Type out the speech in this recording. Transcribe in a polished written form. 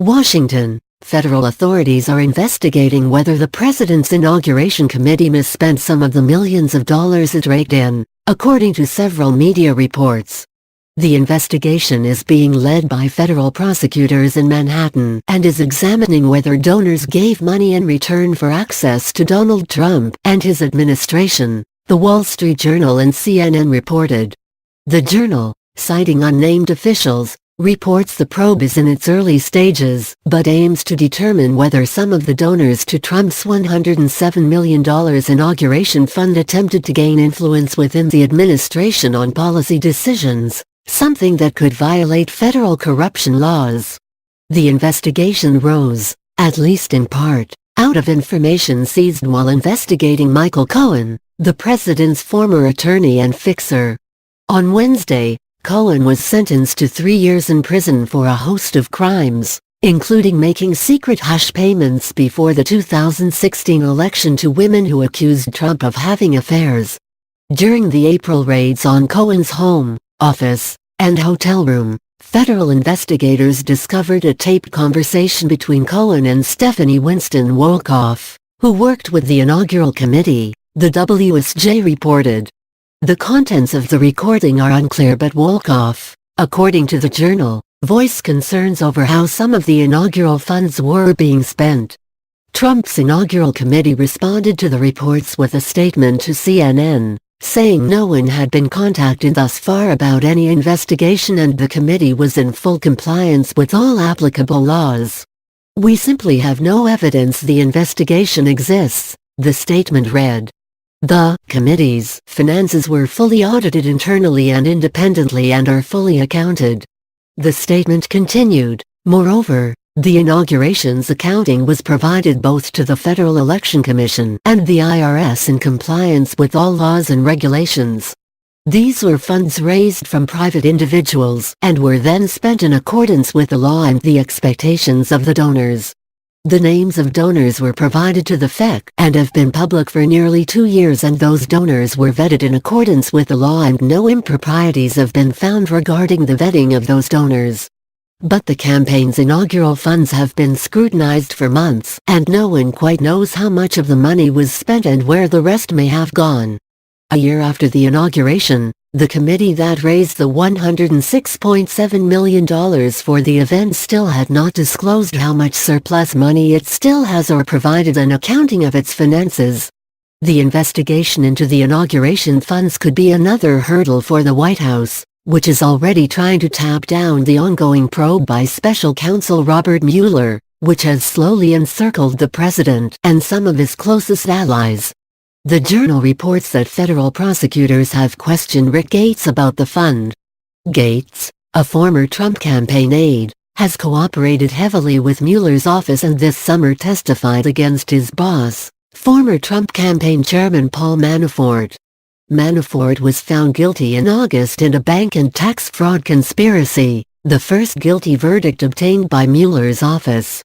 Washington. Federal authorities are investigating whether the president's inauguration committee misspent some of the millions of dollars it raked in, according to several media reports. The investigation is being led by federal prosecutors in Manhattan and is examining whether donors gave money in return for access to Donald Trump and his administration, The Wall Street Journal and CNN reported. The Journal, citing unnamed officials, reports the probe is in its early stages, but aims to determine whether some of the donors to Trump's $107 million inauguration fund attempted to gain influence within the administration on policy decisions, something that could violate federal corruption laws. The investigation rose, at least in part, out of information seized while investigating Michael Cohen, the president's former attorney and fixer. On Wednesday, Cohen was sentenced to 3 years in prison for a host of crimes, including making secret hush payments before the 2016 election to women who accused Trump of having affairs. During the April raids on Cohen's home, office, and hotel room, federal investigators discovered a taped conversation between Cohen and Stephanie Winston Wolkoff, who worked with the inaugural committee, the WSJ reported. The contents of the recording are unclear, but Wolkoff, according to the Journal, voiced concerns over how some of the inaugural funds were being spent. Trump's inaugural committee responded to the reports with a statement to CNN, saying no one had been contacted thus far about any investigation and the committee was in full compliance with all applicable laws. "We simply have no evidence the investigation exists," the statement read. The committee's finances were fully audited internally and independently and are fully accounted. The statement continued, moreover, the inauguration's accounting was provided both to the Federal Election Commission and the IRS in compliance with all laws and regulations. These were funds raised from private individuals and were then spent in accordance with the law and the expectations of the donors. The names of donors were provided to the FEC and have been public for nearly 2 years, and those donors were vetted in accordance with the law and no improprieties have been found regarding the vetting of those donors. But the campaign's inaugural funds have been scrutinized for months, and no one quite knows how much of the money was spent and where the rest may have gone. A year after the inauguration, the committee that raised the $106.7 million for the event still had not disclosed how much surplus money it still has or provided an accounting of its finances. The investigation into the inauguration funds could be another hurdle for the White House, which is already trying to tap down the ongoing probe by special counsel Robert Mueller, which has slowly encircled the president and some of his closest allies. The Journal reports that federal prosecutors have questioned Rick Gates about the fund. Gates, a former Trump campaign aide, has cooperated heavily with Mueller's office and this summer testified against his boss, former Trump campaign chairman Paul Manafort. Manafort was found guilty in August in a bank and tax fraud conspiracy, the first guilty verdict obtained by Mueller's office.